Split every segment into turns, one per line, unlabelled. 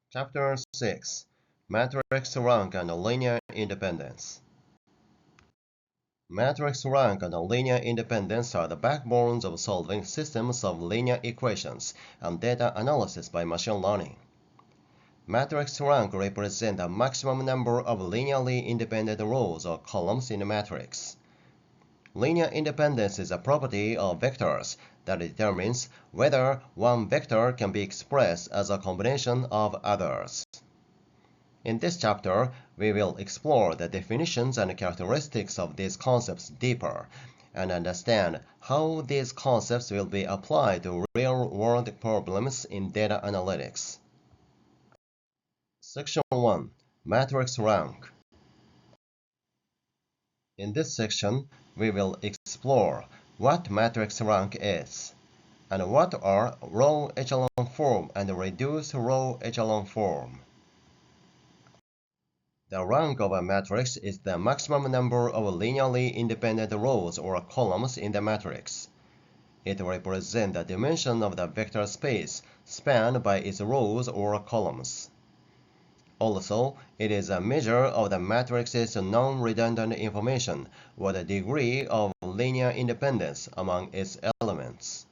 Chapter 6 Matrix Rank and Linear Independence. Matrix rank and linear independence are the backbones of solving systems of linear equations and data analysis by machine learning. Matrix rank represents the maximum number of linearly independent rows or columns in a matrix. Linear independence is a property of vectors that determines whether one vector can be expressed as a combination of others. In this chapter, we will explore the definitions and characteristics of these concepts deeper and understand how these concepts will be applied to real-world problems in data analytics. Section 1. Matrix rank. In this section, we will explore what matrix rank is and what are row echelon form and reduced row echelon form. The rank of a matrix is the maximum number of linearly independent rows or columns in the matrix. It represents the dimension of the vector space spanned by its rows or columns. Also, it is a measure of the matrix's non-redundant information or the degree of linear independence among its elements.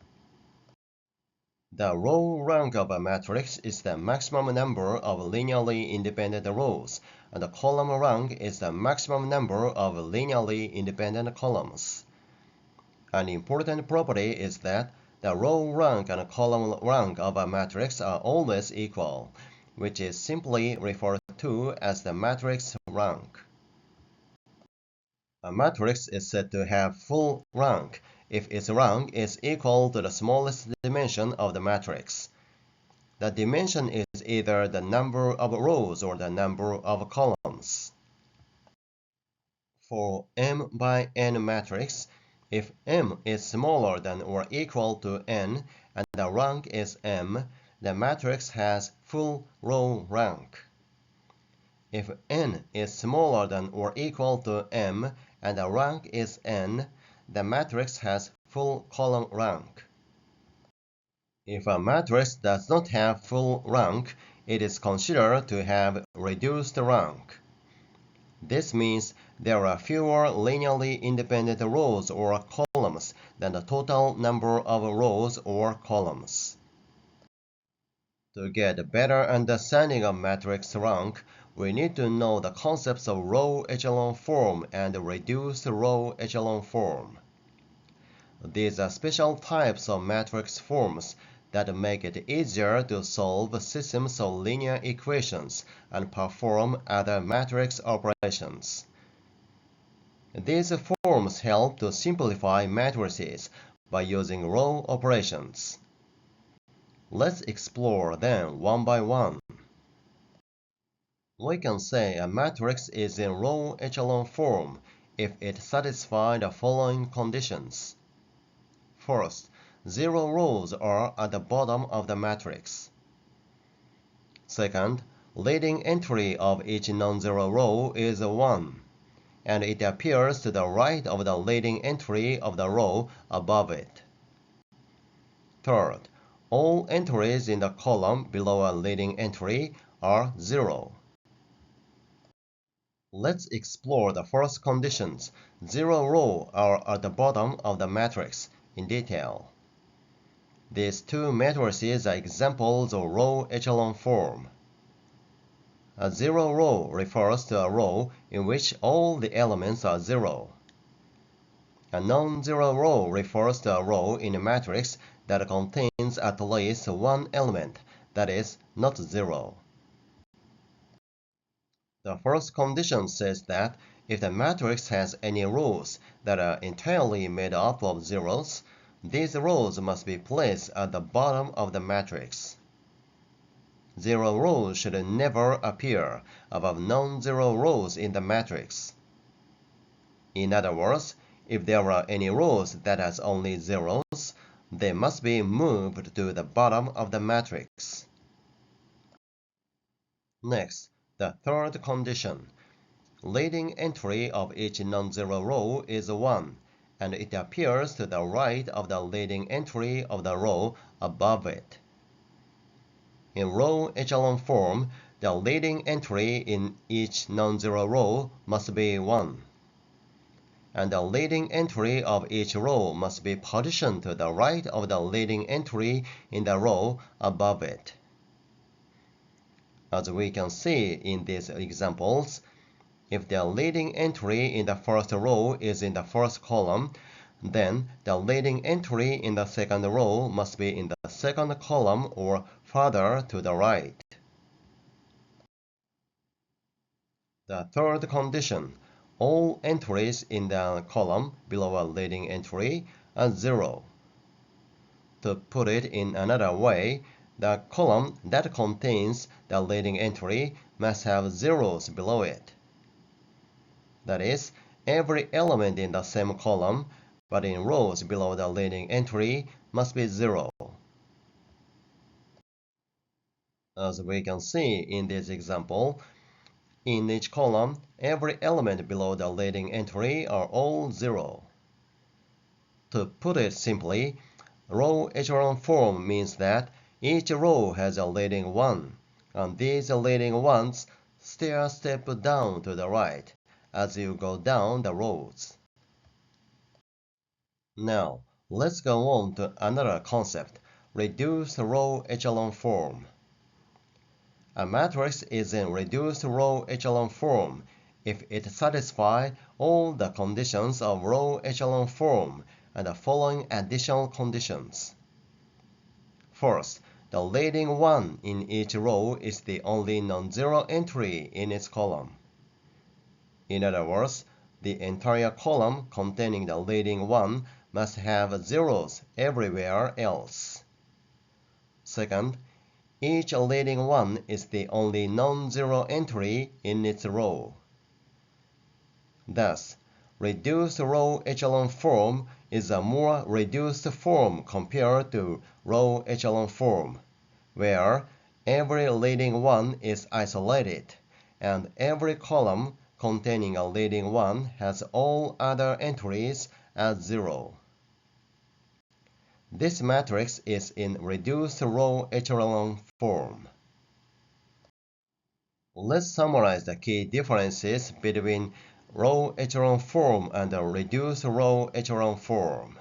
The row rank of a matrix is the maximum number of linearly independent rows, and the column rank is the maximum number of linearly independent columns. An important property is that the row rank and column rank of a matrix are always equal, which is simply referred to as the matrix rank. A matrix is said to have full rank if its rank is equal to the smallest dimension of the matrix. The dimension is either the number of rows or the number of columns. For M by N matrix, if M is smaller than or equal to N and the rank is M, the matrix has full row rank. If N is smaller than or equal to M and the rank is N, the matrix has full column rank. If a matrix does not have full rank, it is considered to have reduced rank. This means there are fewer linearly independent rows or columns than the total number of rows or columns. To get a better understanding of matrix rank, we need to know the concepts of row echelon form and reduced row echelon form. These are special types of matrix forms that make it easier to solve systems of linear equations and perform other matrix operations. These forms help to simplify matrices by using row operations. Let's explore them one by one. We can say a matrix is in row echelon form if it satisfies the following conditions. First, 0 rows are at the bottom of the matrix. Second, leading entry of each non-zero row is 1, and it appears to the right of the leading entry of the row above it. Third, all entries in the column below a leading entry are 0. Let's explore the first conditions, 0 rows are at the bottom of the matrix, in detail. These two matrices are examples of row echelon form. A 0 row refers to a row in which all the elements are 0. A non-zero row refers to a row in a matrix that contains at least one element that is not 0. The first condition says that if the matrix has any rows that are entirely made up of zeros, these rows must be placed at the bottom of the matrix. 0 rows should never appear above non-zero rows in the matrix. In other words, if there are any rows that has only zeros, they must be moved to the bottom of the matrix. Next, the third condition. Leading entry of each non-zero row is 1, and it appears to the right of the leading entry of the row above it. In row echelon form, the leading entry in each non-zero row must be 1, and the leading entry of each row must be positioned to the right of the leading entry in the row above it. As we can see in these examples, if the leading entry in the first row is in the first column, then the leading entry in the second row must be in the second column or farther to the right. The third condition, all entries in the column below a leading entry are 0. To put it in another way, the column that contains the leading entry must have zeros below it. That is, every element in the same column, but in rows below the leading entry, must be 0. As we can see in this example, in each column, every element below the leading entry are all 0. To put it simply, row echelon form means that each row has a leading 1, and these leading ones stair step down to the right as you go down the rows. Now, let's go on to another concept, reduced row echelon form. A matrix is in reduced row echelon form if it satisfies all the conditions of row echelon form and the following additional conditions. First, the leading 1 in each row is the only non-zero entry in its column. In other words, the entire column containing the leading 1 must have zeros everywhere else. Second, each leading 1 is the only non-zero entry in its row. Thus, reduced row echelon form is a more reduced form compared to row echelon form, where every leading 1 is isolated, and every column containing a leading 1 has all other entries as 0. This matrix is in reduced row echelon form. Let's summarize the key differences between row echelon form and reduced row echelon form.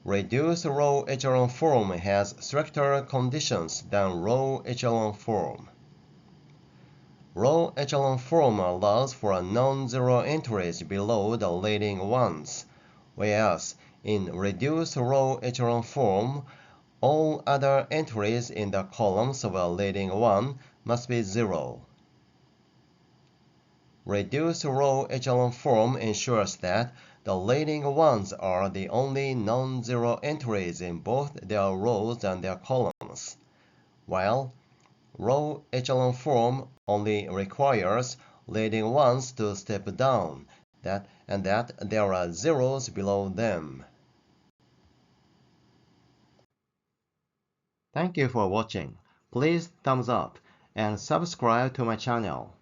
Reduced row echelon form has stricter conditions than row echelon form. Row echelon form allows for non-zero entries below the leading ones, whereas in reduced row echelon form, all other entries in the columns of a leading 1 must be 0. Reduced row echelon form ensures that the leading ones are the only non-zero entries in both their rows and their columns, while row echelon form only requires leading ones to step down and that there are zeros below them. Thank you for watching. Please thumbs up and subscribe to my channel.